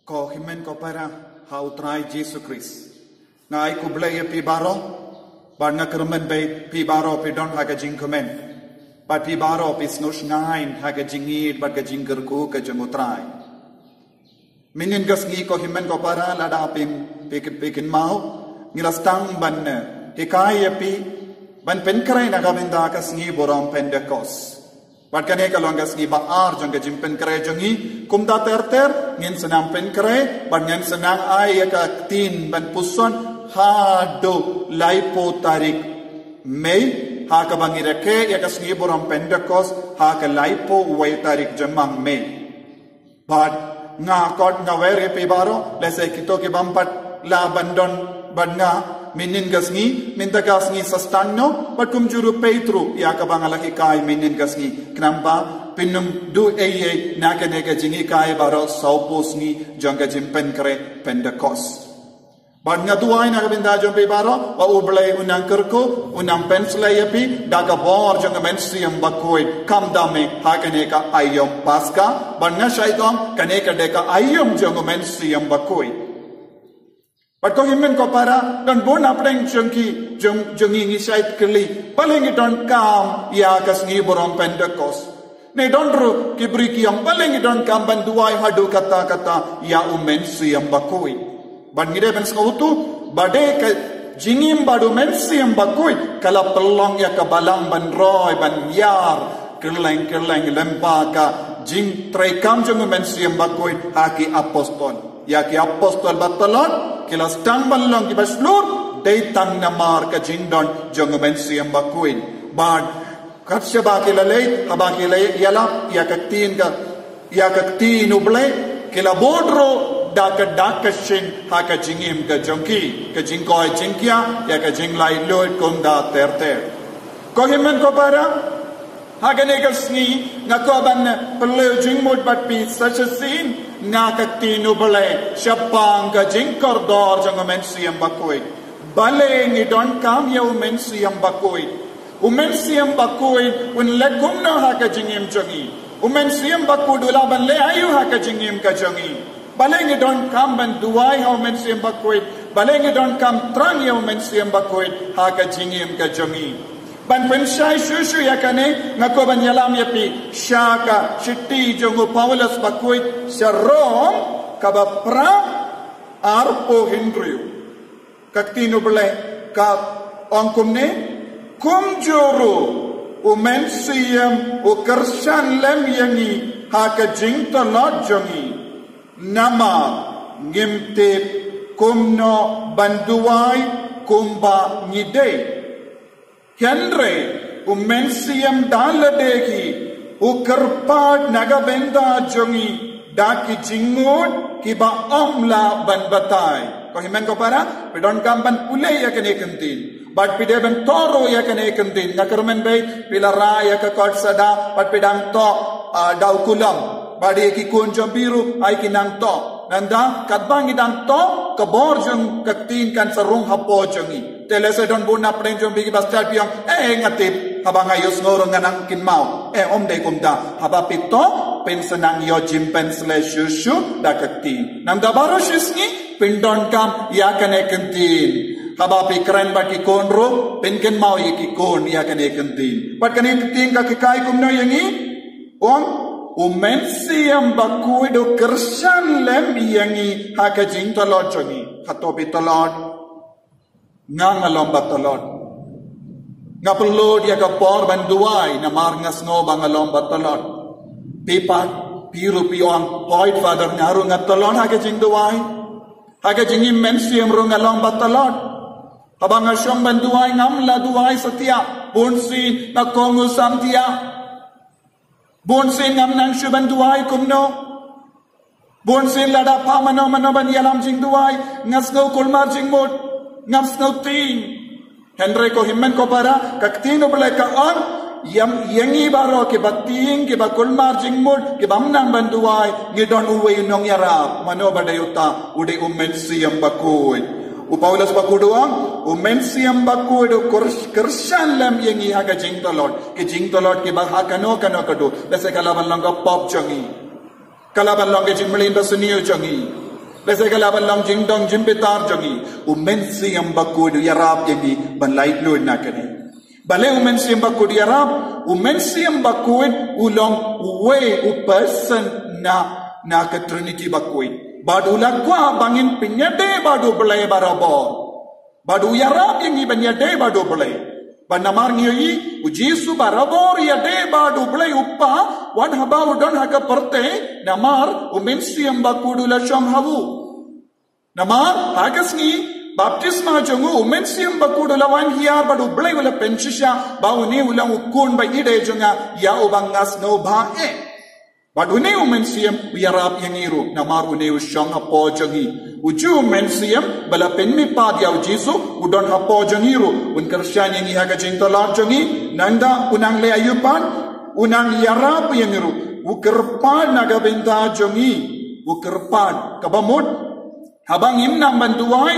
ko himen ko para hautrai Jesu Christ ngai ku blaya pi baro ban nga kermen bay pi baro pi don haga jing komen but pi baro pi snus ngain haga jingid bat ga jingker ku ka jamutrai minin gas ngi ko himen ko para lada pin pikin mau ngilastang ban hikai pi ban penkrai na gavinda kas ngi borom Pentecost Bat kane kalong gas ngi baar jong gajim penkrai jongi kumda ter ngin senang penkrai ban ngin senang ai ka tin ban puson hado laipo tarik Mei ha ka bangi reke ya kas ngi borom Pentecost ha ka laipo wai tarik jamang Mei But nga kot nga were pe baro lese kito ke bampat la bandon ban nga minin gasngi minta gasngi sastanno but kumjuru Petru ya ka bangalaki kai minin gasngi knamba pinum du eye nakanega jingi kai baro sauposngi jongga jimpen kre Pentecost but nga duai na kabinda jompe baro wa ublay unang kerko unang penslay api daga bor jongga mensiam bakoi kam dame hakaneka ayom paska but nga shaitong kaneka deka ayom jongga mensiam bakoi But kung himen ko para don bon apeng jongki jongi sait keli paling don kam ya kas ngi borom Pentecost ne don ru kibriki yang paling don kam banduai hadu kata ya umensi yang bakoi ban ngide ben skautu bade ka jingim badu mensi yang bakoi kala pelong ya ka balang ban roy ban yar kerleng lembaka jing trai kam jong mensi yang bakoi haki apostol ya ki apostol batalon kilas tang balong ki baslur day tang namar ka jingdon jong mensi yang bakuin ban katsya bakilale habakilay yala ya kaktin uble kila bodro daka shin ha ka jingim ka jongki ka jingkoy jingkya ya ka jinglay lord kunda ter ko himen ko para hagane gasni ngakoban pelu jingmod bat pi such a scene Nakatino bale, Shapang, Jinkor door, Jangomensiam Bakoi. Bale, ni don't come ya Umensiam Bakoi. Umensiam Bakoi, when Legumno Hakajingim Jongi. Umensiam Bakudulaban le ayu Hakajingim Kajongi. Bale, ni don't come and duai how Mensiam Bakoi. Bale, ni don't come trang ya Umensiam Bakoi, Hakajingim Kajongi. Ban pensyai susu yakane ngako ban yalam yapi syaka shiti jongo Paulus bakoi sarom kabapra arpo hindriu kaktino bele ka angkumne kumjuru umensiam ukersan lem yangi haka jingta lodjongi nama ngimtip kumno banduai kumba ngidei Henry, umensiam daladegi, ukerpat nagabenda jongi, daki jingud, kiba omla ban batai. Kau himen kau para, pidon kampan pulai ya kene kentin, but pide ben toro ya kene kentin. Nakarmen bay, pilara ya kakot sada, but pidang to dau kulam, badi ki kunjom biru, ay kinang to. Nanda kadbang idang to, kaborjong kaktin kan sarung hapo jongi. Telese don buna prenjong bigi bastard piang ngatip habang ayos ngorong nganang kinmao omde kumda habapito pensenang yo jimpen slash shushu dakakti nang dabaro shisni pindon kam yakane kentin habapi kren baki konro penken mau yikikon yakane kentin pat kane kentin kakikai kumno yangi umensiam bakuido kersan lem yangi hakajing tolot jongi hatopi tolot ngalom batalon ngapelod ya kapor banduai na marngas no bangalom batalon pipa piru piong point father ngaru ngatalon hage jing duai hage jing mensiam ro ngalom batalon habang asyong banduai ngamla duai setia bunsin na kongu samtia bunsin ngam nang shu banduai kumno bunsin lada pa mano ban yalam jing duai ngasno kulmar jing mod Ngams nauting Henry ko himen ko para kaktino bala ka on yangi baro ke bating ke bakul marjing mod ke bamnang banduai ngidon uwe nong yarap mano badayuta ude umensiam bakoi u Paulus bakuduang umensiam bakoi do kersan lam yangi haga jing tolot ke bahakano kadu lase kalaban langga pop jongi kalaban langga jing melinda senior jongi Besegala balang jingdong jimpitar jongi umensi yang baku di Arab jadi banlait lu nakani. Bale umensi yang baku di Arab umensi yang baku ulong way person na ke Trinity baku. Badu lakwa bangin pinyade badu belai barabor. Badu Arab yang ibanyade badu belai. Banamar ngiyi ujisu barabor ya de badu belai uppa wan habau don haka perte namar umensi yang baku dula syam hawu namar hagas ni baptisma jongu umensi yang baku dula wan hiar badu belai wala penshisha bau ni ulang ukun ba ide jonga ya ubangas no bae badu ni umensi yang yarab yang iru namar une usyang apo jongi uju mensiam bala penmi pad ya ujisu udon hapo jongiru un kersyan yang ihaga jengtolar jongi nanda unang le ayupan unang yarab yang iru ukerpan naga benta jongi ukerpan kabamut habang imnang banduai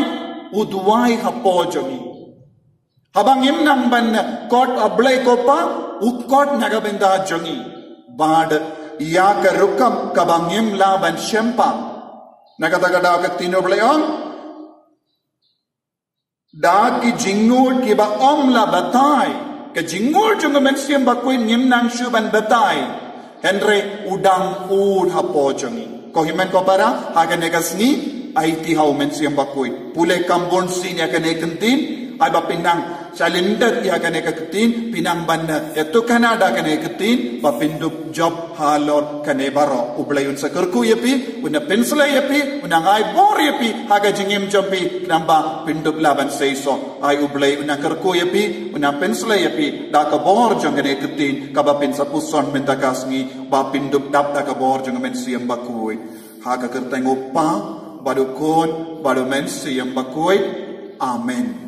uduai hapo jongi habang imnang ban kot ablay kopa ukot naga benta jongi bad ya kerukam kabang imla ban syempang Nakata-kata ketino beliau dah ki jingul ki ba om la batai ke jingul junga mensiam bakuin ngimnang syuban batai Henry udang ud hapo jungi ko himen ko para haga negasni IT hau mensiam bakuin pule kambon sin ya kene kentin ay ba pinang salindat ya kene ketin pinang banda eto Canada kene ketin ba pindup job halor kene baro ublayun sa kerku yapi una pensla yapi una ngai bor yapi haga jingim jobi namba pindup laban seiso ay ublay una kerku yapi una pensla yapi da ka bor jong kene ketin ka ba pin sa puson mentakasngi ba pindup dap da ka bor jong men siam bakui haga kerteng upa badu kon badu men siam bakui amen